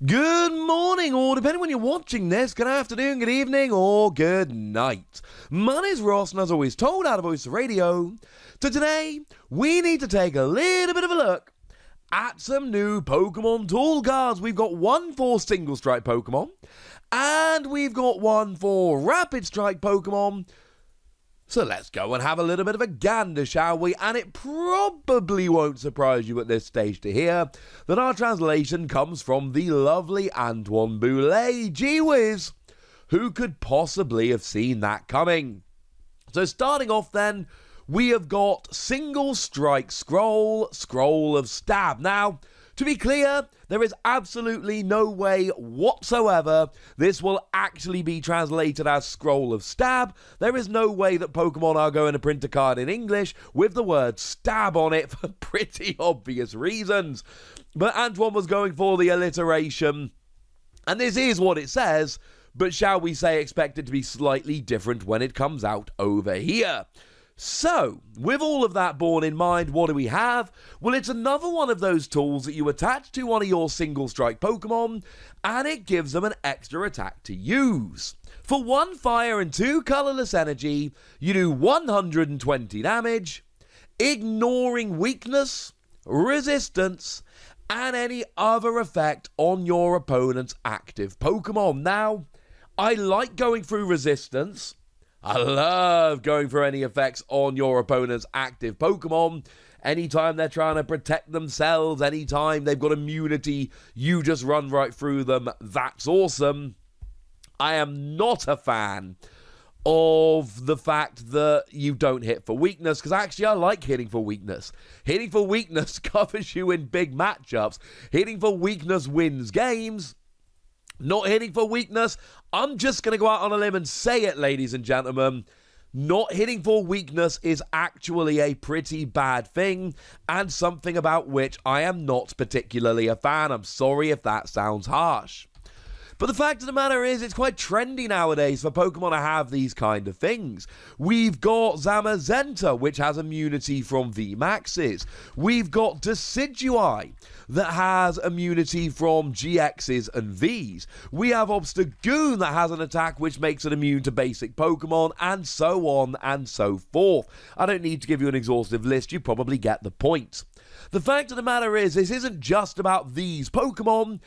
Good morning, or depending when you're watching this, good afternoon, good evening, or good night. My name's Ross, and as always told out of Voice of Radio, so today we need to take a little bit of a look at some new Pokemon tool cards. We've got one for Single Strike Pokemon, and we've got one for Rapid Strike Pokemon. So let's go and have a little bit of a gander, shall we? And it probably won't surprise you at this stage to hear that our translation comes from the lovely Antoine Boulet. Gee whiz, who could possibly have seen that coming? So starting off then, we have got Single Strike Scroll of Stab. Now, to be clear, there is absolutely no way whatsoever this will actually be translated as Scroll of Stab. There is no way that Pokemon are going to print a card in English with the word stab on it for pretty obvious reasons. But Antoine was going for the alliteration, and this is what it says, but shall we say expect it to be slightly different when it comes out over here. So, with all of that borne in mind, what do we have? Well, it's another one of those tools that you attach to one of your Single Strike Pokemon, and it gives them an extra attack to use. For 1 fire and 2 colorless energy, you do 120 damage, ignoring weakness, resistance, and any other effect on your opponent's active Pokemon. Now, I like going through resistance. I love going for any effects on your opponent's active Pokemon. Anytime they're trying to protect themselves, anytime they've got immunity, you just run right through them. That's awesome. I am not a fan of the fact that you don't hit for weakness, because actually I like hitting for weakness. Hitting for weakness covers you in big matchups. Hitting for weakness wins games. Not hitting for weakness, I'm just going to go out on a limb and say it, ladies and gentlemen. Not hitting for weakness is actually a pretty bad thing, and something about which I am not particularly a fan. I'm sorry if that sounds harsh. But the fact of the matter is, it's quite trendy nowadays for Pokemon to have these kind of things. We've got Zamazenta, which has immunity from VMAXs. We've got Decidueye, that has immunity from GXs and Vs. We have Obstagoon, that has an attack which makes it immune to basic Pokemon, and so on and so forth. I don't need to give you an exhaustive list, you probably get the point. The fact of the matter is, this isn't just about these Pokemon.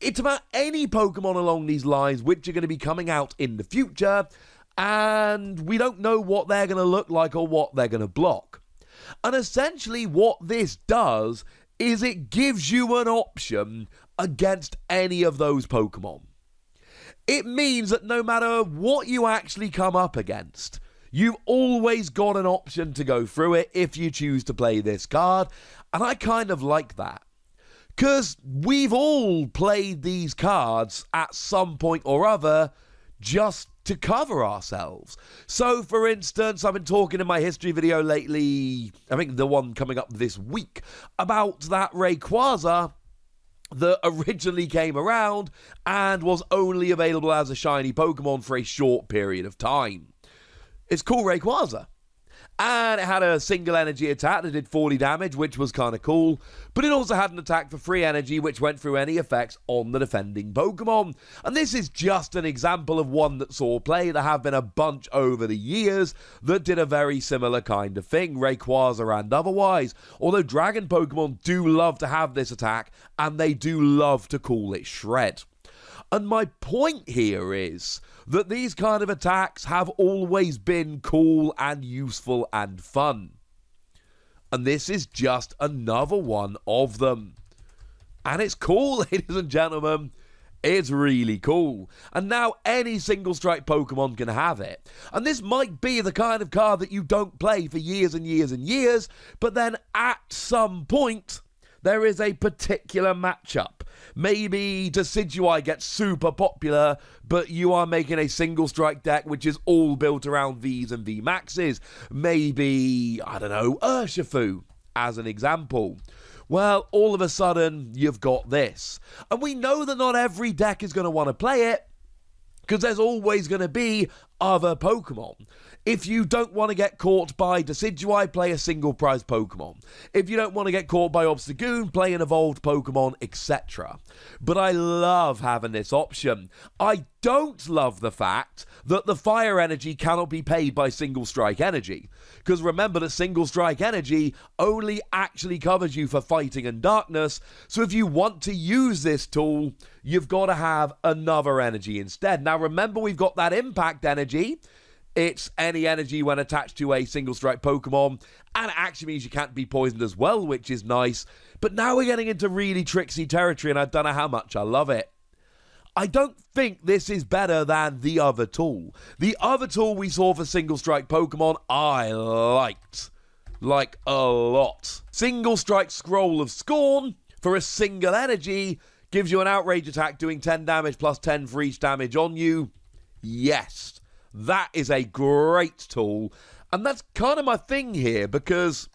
It's about any Pokemon along these lines which are going to be coming out in the future, and we don't know what they're going to look like or what they're going to block. And essentially what this does is it gives you an option against any of those Pokemon. It means that no matter what you actually come up against, you've always got an option to go through it if you choose to play this card, and I kind of like that. Because we've all played these cards at some point or other just to cover ourselves. So, for instance, I've been talking in my history video lately, I think the one coming up this week, about that Rayquaza that originally came around and was only available as a shiny Pokemon for a short period of time. It's called Rayquaza. And it had a single energy attack that did 40 damage, which was kind of cool. But it also had an attack for 3 energy, which went through any effects on the defending Pokemon. And this is just an example of one that saw play. There have been a bunch over the years that did a very similar kind of thing, Rayquaza and otherwise. Although Dragon Pokemon do love to have this attack, and they do love to call it Shred. And my point here is that these kind of attacks have always been cool and useful and fun. And this is just another one of them. And it's cool, ladies and gentlemen. It's really cool. And now any Single Strike Pokemon can have it. And this might be the kind of card that you don't play for years and years and years, but then at some point there is a particular matchup. Maybe Decidueye gets super popular, but you are making a Single Strike deck which is all built around Vs and VMAXs. Maybe, I don't know, Urshifu, as an example. Well, all of a sudden, you've got this. And we know that not every deck is going to want to play it, because there's always going to be other Pokemon. If you don't want to get caught by Decidueye, play a single prize Pokemon. If you don't want to get caught by Obstagoon, play an evolved Pokemon, etc. But I love having this option. I don't love the fact that the fire energy cannot be paid by single strike energy. Because remember that single strike energy only actually covers you for fighting and darkness. So if you want to use this tool, you've got to have another energy instead. Now remember, we've got that impact energy. It's any energy when attached to a single strike Pokemon, and it actually means you can't be poisoned as well, which is nice. But now we're getting into really tricksy territory, and I don't know how much I love it. I don't think this is better than the other tool. The other tool we saw for single strike Pokemon, I liked. Like a lot. Single strike Scroll of Scorn for a single energy gives you an outrage attack doing 10 damage plus 10 for each damage on you. Yes. That is a great tool, and that's kind of my thing here, because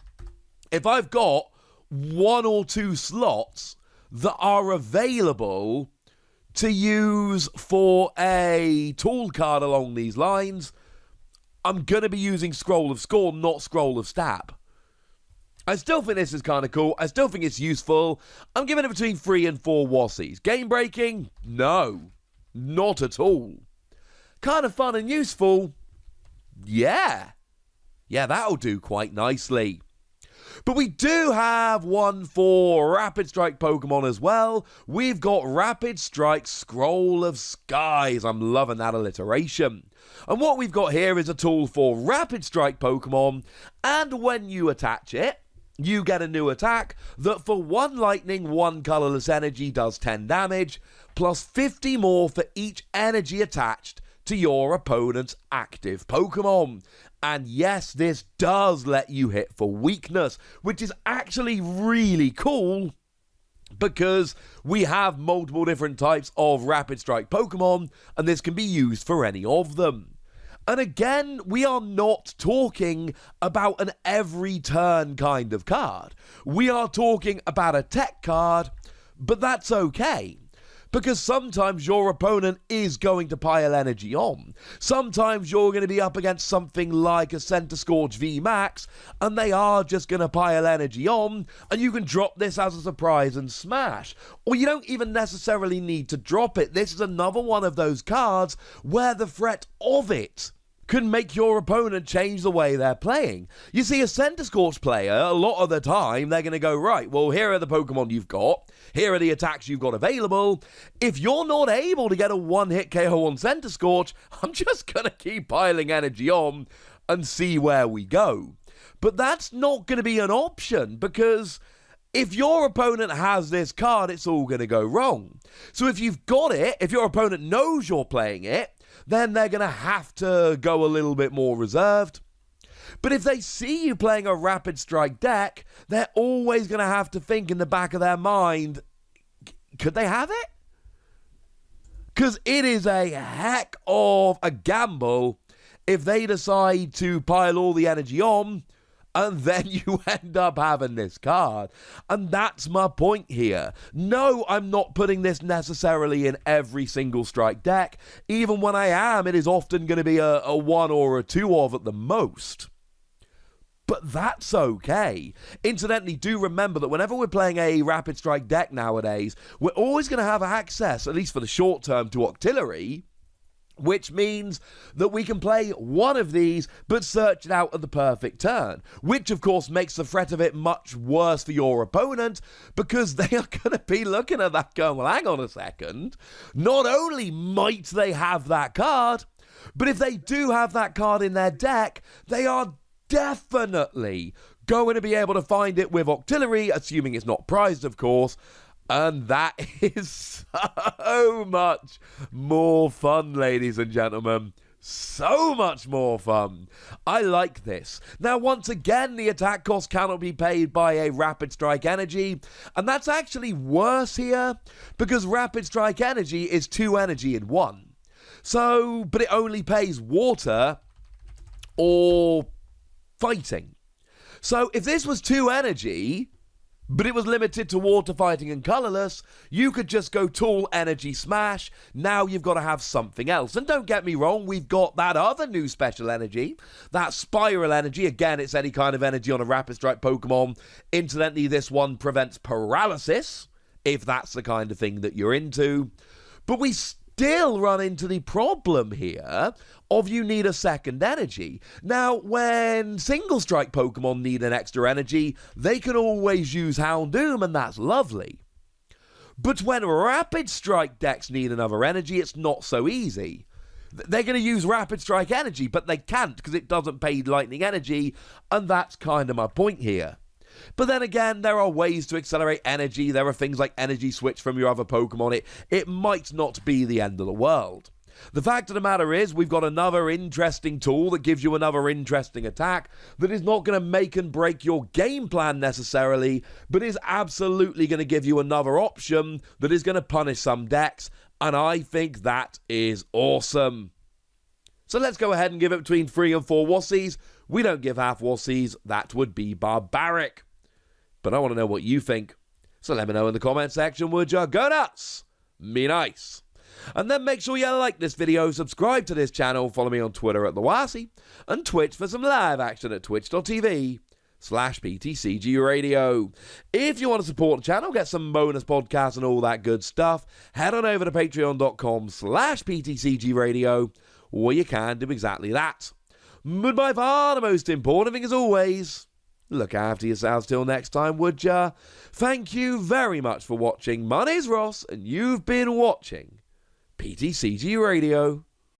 if I've got 1 or 2 slots that are available to use for a tool card along these lines, I'm going to be using Scroll of Scorn, not Scroll of Stab. I still think this is kind of cool. I still think it's useful. I'm giving it between 3 and 4 Wassies. Game breaking? No, not at all. Kind of fun and useful? Yeah, that'll do quite nicely. But we do have one for Rapid Strike Pokemon as well. We've got Rapid Strike Scroll of Skies. I'm loving that alliteration. And what we've got here is a tool for Rapid Strike Pokemon, and when you attach it, you get a new attack that for 1 lightning, 1 colorless energy does 10 damage, plus 50 more for each energy attached to your opponent's active Pokemon. And yes, this does let you hit for weakness, which is actually really cool because we have multiple different types of Rapid Strike Pokemon, and this can be used for any of them. And again, we are not talking about an every turn kind of card. We are talking about a tech card, but that's okay. Because sometimes your opponent is going to pile energy on. Sometimes you're going to be up against something like a Centiskorch V Max, and they are just going to pile energy on, and you can drop this as a surprise and smash. Or you don't even necessarily need to drop it. This is another one of those cards where the threat of it can make your opponent change the way they're playing. You see, a Centiskorch player, a lot of the time, they're going to go, right, well, here are the Pokemon you've got. Here are the attacks you've got available. If you're not able to get a one-hit KO on Centiskorch, I'm just going to keep piling energy on and see where we go. But that's not going to be an option, because if your opponent has this card, it's all going to go wrong. So if you've got it, if your opponent knows you're playing it, then they're going to have to go a little bit more reserved. But if they see you playing a Rapid Strike deck, they're always going to have to think in the back of their mind, could they have it? Because it is a heck of a gamble if they decide to pile all the energy on, and then you end up having this card. And that's my point here. No, I'm not putting this necessarily in every single strike deck. Even when I am, it is often going to be a 1 or a 2 of at the most. But that's okay. Incidentally, do remember that whenever we're playing a Rapid Strike deck nowadays, we're always going to have access, at least for the short term, to Octillery, which means that we can play one of these but search it out at the perfect turn, which of course makes the threat of it much worse for your opponent, because they are going to be looking at that going, well, hang on a second, not only might they have that card, but if they do have that card in their deck, they are definitely going to be able to find it with Octillery, assuming it's not prized, of course. And that is so much more fun, ladies and gentlemen. So much more fun. I like this. Now, once again, the attack cost cannot be paid by a Rapid Strike Energy. And that's actually worse here, because Rapid Strike Energy is 2 energy in 1. So, but it only pays water or fighting. So if this was 2 energy, but it was limited to water fighting and colourless, you could just go Tool Energy Smash. Now you've got to have something else. And don't get me wrong, we've got that other new special energy, that Spiral Energy. Again, it's any kind of energy on a Rapid Strike Pokemon. Incidentally, this one prevents paralysis, if that's the kind of thing that you're into. But we still run into the problem here of you need a second energy. Now, when single strike Pokemon need an extra energy, they can always use Houndoom, and that's lovely. But when Rapid Strike decks need another energy, it's not so easy. They're going to use Rapid Strike energy, but they can't because it doesn't pay Lightning energy, and that's kind of my point here. But then again, there are ways to accelerate energy. There are things like Energy Switch from your other Pokemon. It might not be the end of the world. The fact of the matter is, we've got another interesting tool that gives you another interesting attack that is not going to make and break your game plan necessarily, but is absolutely going to give you another option that is going to punish some decks, and I think that is awesome. So let's go ahead and give it between 3 and 4 wussies. We don't give half wussies. That would be barbaric. But I want to know what you think. So let me know in the comment section, would ya? Go nuts! Me nice. And then make sure you like this video, subscribe to this channel, follow me on Twitter at TheWassy, and Twitch for some live action at twitch.tv/PTCG Radio. If you want to support the channel, get some bonus podcasts and all that good stuff, head on over to patreon.com/PTCG Radio, where you can do exactly that. But by far the most important thing, as always, look after yourselves till next time, would ya? Thank you very much for watching. My name's Ross, and you've been watching PTCG Radio.